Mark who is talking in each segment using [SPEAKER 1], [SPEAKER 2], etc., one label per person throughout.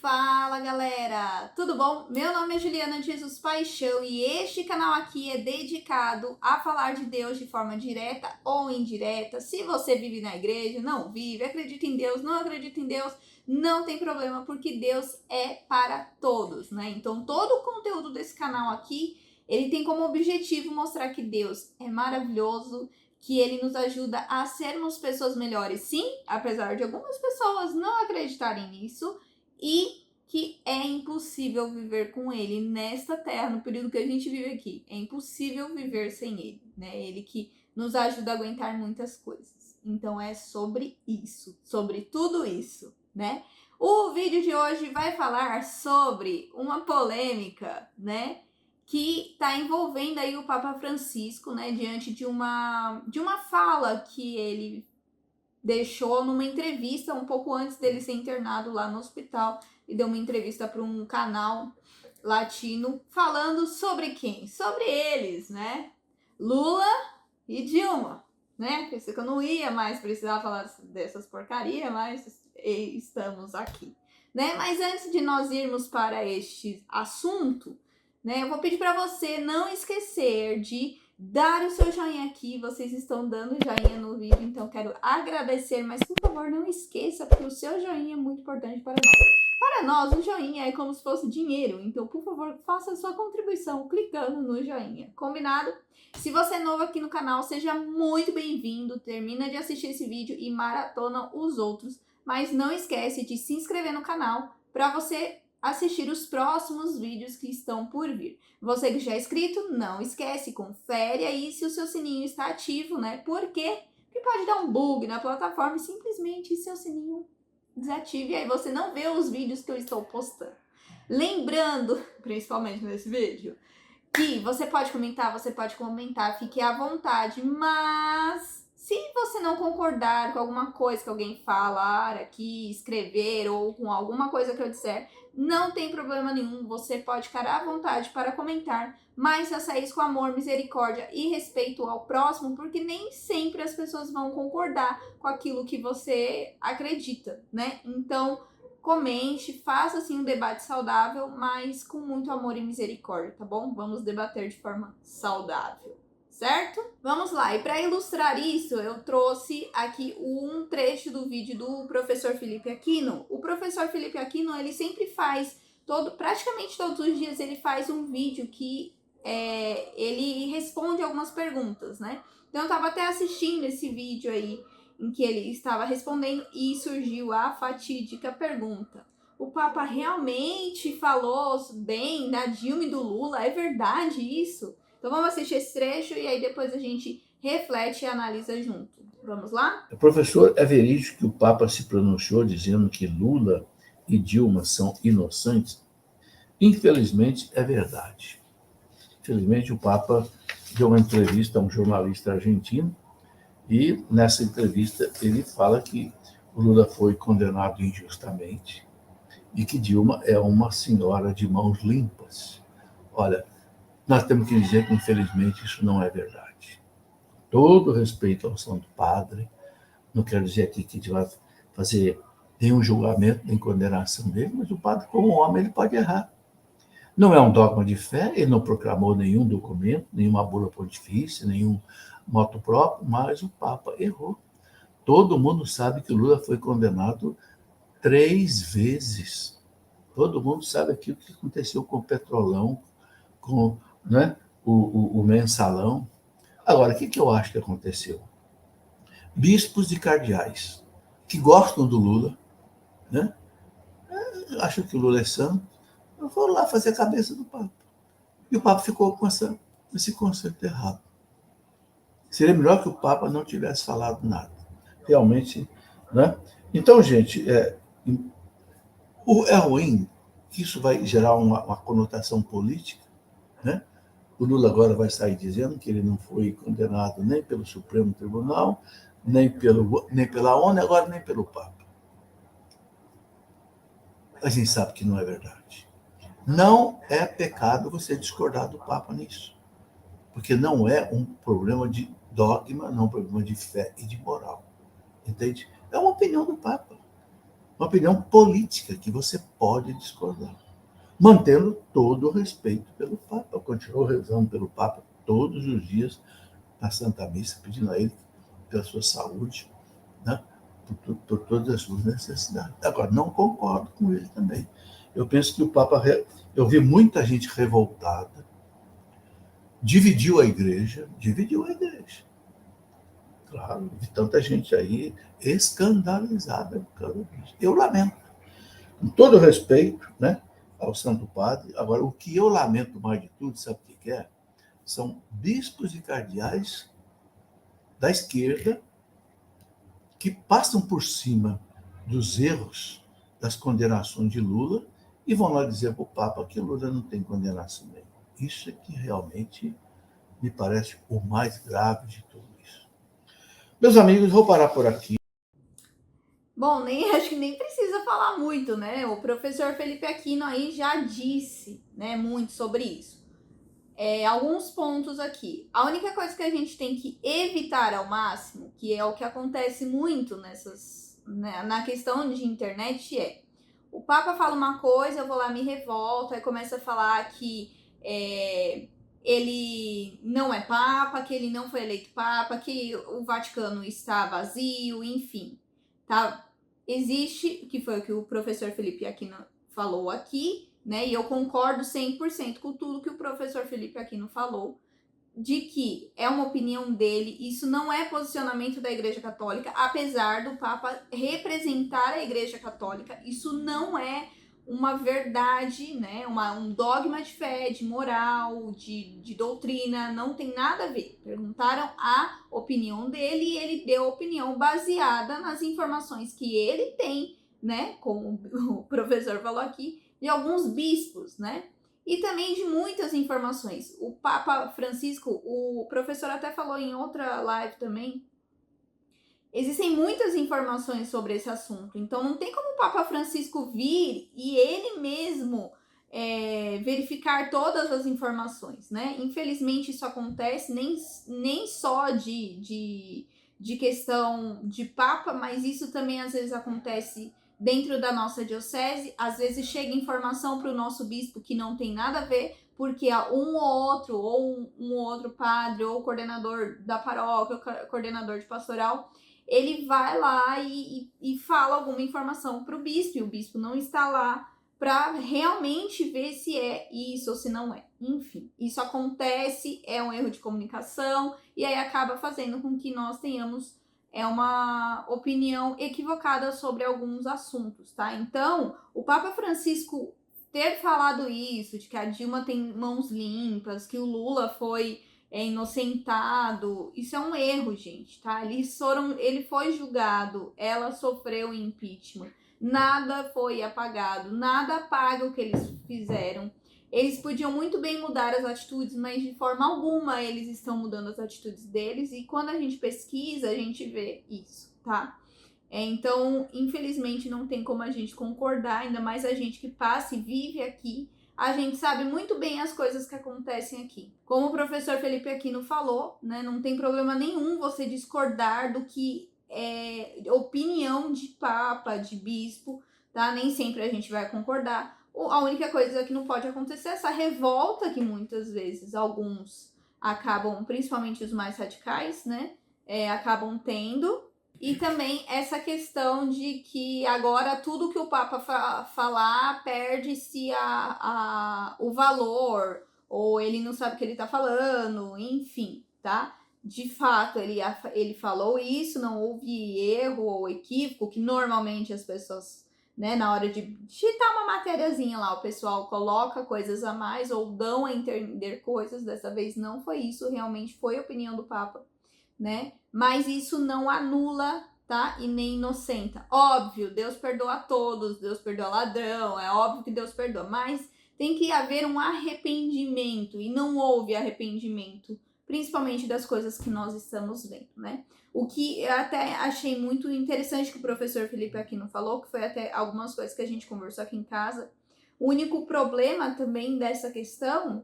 [SPEAKER 1] Fala galera, tudo bom? Meu nome é Juliana de Jesus Paixão e este canal aqui é dedicado a falar de Deus de forma direta ou indireta. Se você vive na igreja, não vive, acredita em Deus, não acredita em Deus, não tem problema, porque Deus é para todos, né? Então todo o conteúdo desse canal aqui, ele tem como objetivo mostrar que Deus é maravilhoso, que ele nos ajuda a sermos pessoas melhores, sim, apesar de algumas pessoas não acreditarem nisso, e que é impossível viver com ele nesta terra, no período que a gente vive aqui. É impossível viver sem ele, né? Ele que nos ajuda a aguentar muitas coisas. Então é sobre isso, sobre tudo isso, né? O vídeo de hoje vai falar sobre uma polêmica, né? Que está envolvendo aí o Papa Francisco, né? Diante de uma fala que ele deixou numa entrevista um pouco antes dele ser internado lá no hospital, e deu uma entrevista para um canal latino falando sobre quem? Sobre eles, né? Lula e Dilma, né? Pensei que eu não ia mais precisar falar dessas porcarias, mas estamos aqui, né? Mas antes de nós irmos para este assunto, né, eu vou pedir para você não esquecer de dar o seu joinha aqui. Vocês estão dando joinha no vídeo, então quero agradecer, mas por favor não esqueça, porque o seu joinha é muito importante para nós. Para nós, o joinha é como se fosse dinheiro, então por favor faça a sua contribuição clicando no joinha, combinado? Se você é novo aqui no canal, seja muito bem-vindo, termina de assistir esse vídeo e maratona os outros, mas não esquece de se inscrever no canal para você assistir os próximos vídeos que estão por vir. Você que já é inscrito, não esquece, confere aí se o seu sininho está ativo, né? Por quê? Porque pode dar um bug na plataforma e simplesmente seu sininho desative e aí você não vê os vídeos que eu estou postando. Lembrando, principalmente nesse vídeo, que você pode comentar, fique à vontade, mas se você não concordar com alguma coisa que alguém falar aqui, escrever ou com alguma coisa que eu disser, não tem problema nenhum, você pode ficar à vontade para comentar, mas faça isso com amor, misericórdia e respeito ao próximo, porque nem sempre as pessoas vão concordar com aquilo que você acredita, né? Então, comente, faça assim um debate saudável, mas com muito amor e misericórdia, tá bom? Vamos debater de forma saudável, certo? Vamos lá, e para ilustrar isso, eu trouxe aqui um trecho do vídeo do professor Felipe Aquino. O professor Felipe Aquino, ele sempre faz, praticamente todos os dias, ele faz um vídeo que ele responde algumas perguntas, né? Então eu tava até assistindo esse vídeo aí, em que ele estava respondendo e surgiu a fatídica pergunta: o Papa realmente falou bem da Dilma e do Lula? É verdade isso? Então vamos assistir esse trecho e aí depois a gente reflete e analisa junto. Vamos lá?
[SPEAKER 2] Professor, é verídico que o Papa se pronunciou dizendo que Lula e Dilma são inocentes? Infelizmente, é verdade. Infelizmente, o Papa deu uma entrevista a um jornalista argentino e, nessa entrevista, ele fala que o Lula foi condenado injustamente e que Dilma é uma senhora de mãos limpas. Olha, nós temos que dizer que, infelizmente, isso não é verdade. Todo respeito ao Santo Padre, não quero dizer aqui que a gente vai fazer nenhum julgamento nem condenação dele, mas o padre, como homem, ele pode errar. Não é um dogma de fé, ele não proclamou nenhum documento, nenhuma bula pontifícia, nenhum motu próprio, mas o Papa errou. Todo mundo sabe que Lula foi condenado 3 vezes. Todo mundo sabe aquilo que aconteceu com o Petrolão, com, né, o Mensalão. Agora, o que eu acho que aconteceu? Bispos e cardeais que gostam do Lula, né? Acham que o Lula é santo, foram lá fazer a cabeça do Papa. E o Papa ficou com esse conceito errado. Seria melhor que o Papa não tivesse falado nada. Realmente, né? Então, gente, é ruim que isso vai gerar uma conotação política, né? O Lula agora vai sair dizendo que ele não foi condenado nem pelo Supremo Tribunal, nem pela ONU, agora nem pelo Papa. A gente sabe que não é verdade. Não é pecado você discordar do Papa nisso, porque não é um problema de dogma, não é um problema de fé e de moral, entende? É uma opinião do Papa. uma opinião política que você pode discordar, mantendo todo o respeito pelo Papa. Eu continuo rezando pelo Papa todos os dias na Santa Missa, pedindo a ele pela sua saúde, né? por todas as suas necessidades. Agora, não concordo com ele também. Eu penso que o Papa... Eu vi muita gente revoltada, dividiu a igreja. Claro, vi tanta gente aí escandalizada por causa disso. Eu lamento. Com todo respeito, né, ao Santo Padre. Agora, o que eu lamento mais de tudo, sabe o que é? São bispos e cardeais da esquerda que passam por cima dos erros das condenações de Lula e vão lá dizer para o Papa que Lula não tem condenação nenhuma. Isso é que realmente me parece o mais grave de tudo isso. Meus amigos, vou parar por aqui.
[SPEAKER 1] Bom, acho que nem precisa falar muito, né? O professor Felipe Aquino aí já disse, né, muito sobre isso. Alguns pontos aqui. A única coisa que a gente tem que evitar ao máximo, que é o que acontece muito na questão de internet, o Papa fala uma coisa, eu vou lá, me revolto, aí começa a falar que ele não é Papa, que ele não foi eleito Papa, que o Vaticano está vazio, enfim, tá? Existe, que foi o que o professor Felipe Aquino falou aqui, né? E eu concordo 100% com tudo que o professor Felipe Aquino falou, de que é uma opinião dele, isso não é posicionamento da Igreja Católica, apesar do Papa representar a Igreja Católica, isso não é uma verdade, né? Um dogma de fé, de moral, de doutrina, não tem nada a ver. Perguntaram a opinião dele e ele deu a opinião baseada nas informações que ele tem, né? Como o professor falou aqui, de alguns bispos, né? E também de muitas informações. O Papa Francisco, o professor até falou em outra live também, existem muitas informações sobre esse assunto. Então não tem como o Papa Francisco vir e ele mesmo verificar todas as informações, né? Infelizmente isso acontece nem só de questão de Papa, mas isso também às vezes acontece dentro da nossa diocese. Às vezes chega informação para o nosso bispo que não tem nada a ver, porque um ou outro padre, ou coordenador da paróquia, ou coordenador de pastoral, ele vai lá e fala alguma informação para o bispo, e o bispo não está lá para realmente ver se é isso ou se não é. Enfim, isso acontece, é um erro de comunicação, e aí acaba fazendo com que nós tenhamos uma opinião equivocada sobre alguns assuntos, tá? Então, o Papa Francisco ter falado isso, de que a Dilma tem mãos limpas, que o Lula foi inocentado, isso é um erro, gente, tá? Ele foi julgado, ela sofreu impeachment, nada foi apagado, nada apaga o que eles fizeram. Eles podiam muito bem mudar as atitudes, mas de forma alguma eles estão mudando as atitudes deles, e quando a gente pesquisa, a gente vê isso, tá? Então, infelizmente, não tem como a gente concordar, ainda mais a gente que passa e vive aqui, a gente sabe muito bem as coisas que acontecem aqui. Como o professor Felipe Aquino falou, né, não tem problema nenhum você discordar do que é opinião de papa, de bispo, tá? Nem sempre a gente vai concordar. A única coisa que não pode acontecer é essa revolta que muitas vezes alguns acabam, principalmente os mais radicais, né, acabam tendo. E também essa questão de que agora tudo que o Papa falar perde-se o valor, ou ele não sabe o que ele tá falando, enfim, tá? De fato, ele falou isso, não houve erro ou equívoco, que normalmente as pessoas, né, na hora de digitar uma matériazinha lá, o pessoal coloca coisas a mais ou dão a entender coisas. Dessa vez não foi isso, realmente foi a opinião do Papa, né? Mas isso não anula, tá? E nem inocenta. Óbvio, Deus perdoa a todos, Deus perdoa ladrão, é óbvio que Deus perdoa, mas tem que haver um arrependimento, e não houve arrependimento, principalmente das coisas que nós estamos vendo, né? O que eu até achei muito interessante que o professor Felipe Aquino falou, que foi até algumas coisas que a gente conversou aqui em casa. O único problema também dessa questão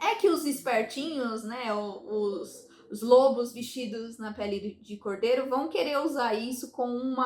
[SPEAKER 1] é que os espertinhos, né, os lobos vestidos na pele de cordeiro vão querer usar isso com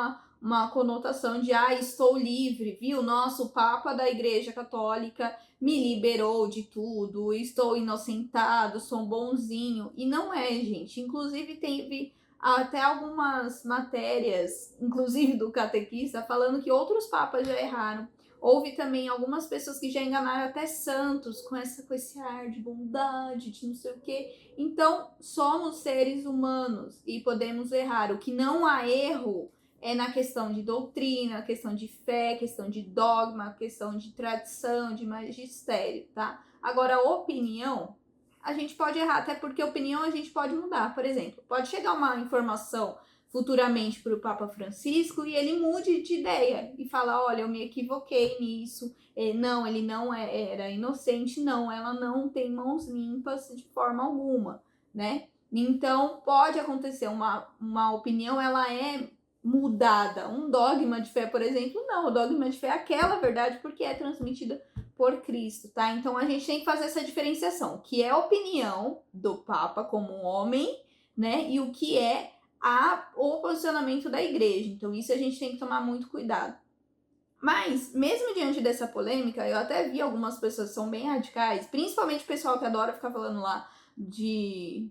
[SPEAKER 1] uma conotação de estou livre, viu? Nossa, o Papa da Igreja Católica me liberou de tudo, estou inocentado, sou bonzinho. E não é, gente. Inclusive, teve até algumas matérias, inclusive do catequista, falando que outros papas já erraram. Houve também algumas pessoas que já enganaram até santos com esse ar de bondade, de não sei o quê. Então, somos seres humanos e podemos errar. O que não há erro é na questão de doutrina, questão de fé, questão de dogma, questão de tradição, de magistério, tá? Agora, opinião, a gente pode errar, até porque opinião a gente pode mudar. Por exemplo, pode chegar uma informação futuramente para o Papa Francisco e ele mude de ideia e fala, olha, eu me equivoquei nisso, não, ele não era inocente, não, ela não tem mãos limpas de forma alguma, né? Então, pode acontecer, uma opinião, ela é mudada. Um dogma de fé, por exemplo, não, o dogma de fé é aquela verdade porque é transmitida por Cristo, tá? Então, a gente tem que fazer essa diferenciação, que é a opinião do Papa como um homem, né? E o que é o posicionamento da igreja. Então, isso a gente tem que tomar muito cuidado. Mas, mesmo diante dessa polêmica, eu até vi algumas pessoas que são bem radicais, principalmente o pessoal que adora ficar falando lá de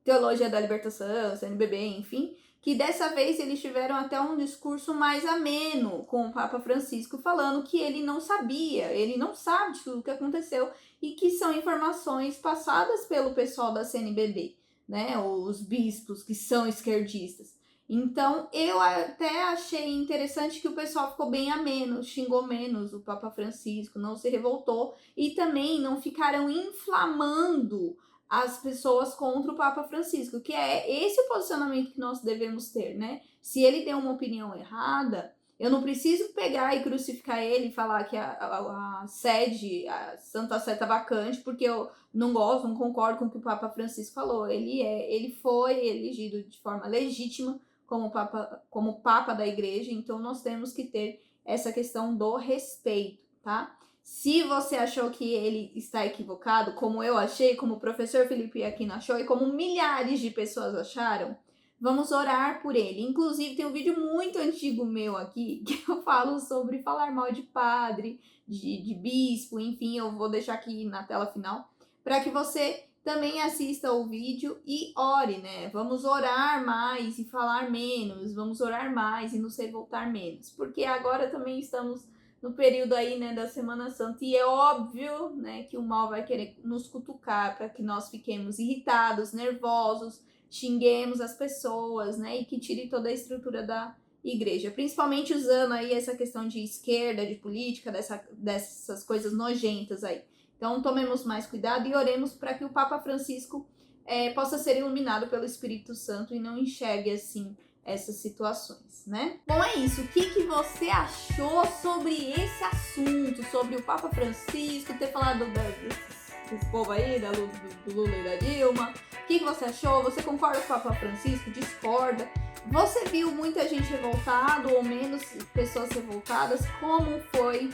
[SPEAKER 1] teologia da libertação, CNBB, enfim, que dessa vez eles tiveram até um discurso mais ameno com o Papa Francisco, falando que ele não sabia, ele não sabe de tudo o que aconteceu e que são informações passadas pelo pessoal da CNBB, né, os bispos que são esquerdistas. Então, eu até achei interessante que o pessoal ficou bem ameno, xingou menos o Papa Francisco, não se revoltou e também não ficaram inflamando as pessoas contra o Papa Francisco, que é esse o posicionamento que nós devemos ter, né? Se ele tem uma opinião errada, eu não preciso pegar e crucificar ele e falar que a sede, a Santa Sé tá vacante, porque eu não gosto, não concordo com o que o Papa Francisco falou. Ele foi elegido de forma legítima como Papa da Igreja, então nós temos que ter essa questão do respeito, tá? Se você achou que ele está equivocado, como eu achei, como o professor Felipe Aquino achou e como milhares de pessoas acharam, vamos orar por ele. Inclusive, tem um vídeo muito antigo meu aqui que eu falo sobre falar mal de padre, de bispo, enfim, eu vou deixar aqui na tela final, para que você também assista o vídeo e ore, né? Vamos orar mais e falar menos, vamos orar mais e nos revoltar menos, porque agora também estamos no período aí, né, da Semana Santa, e é óbvio, né, que o mal vai querer nos cutucar para que nós fiquemos irritados, nervosos, xinguemos as pessoas, né, e que tire toda a estrutura da igreja, principalmente usando aí essa questão de esquerda, de política, dessas coisas nojentas aí. Então, tomemos mais cuidado e oremos para que o Papa Francisco possa ser iluminado pelo Espírito Santo e não enxergue, assim, essas situações, né? Bom, é isso. O que você achou sobre esse assunto, sobre o Papa Francisco, ter falado desse povo aí, do Lula e da Dilma? O que você achou? Você concorda com o Papa Francisco? Discorda? Você viu muita gente revoltada ou menos pessoas revoltadas? Como foi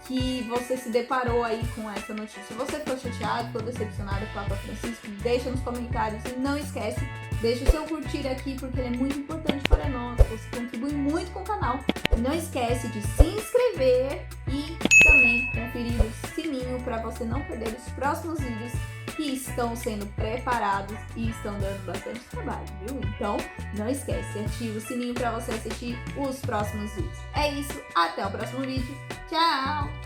[SPEAKER 1] que você se deparou aí com essa notícia? Você ficou chateado, ficou decepcionado com o Papa Francisco? Deixa nos comentários e não esquece, deixa o seu curtir aqui porque ele é muito importante para nós, você contribui muito com o canal. Não esquece de se inscrever e também conferir o sininho para você não perder os próximos vídeos que estão sendo preparados e estão dando bastante trabalho, viu? Então, não esquece, ativa o sininho para você assistir os próximos vídeos. É isso, até o próximo vídeo. Tchau!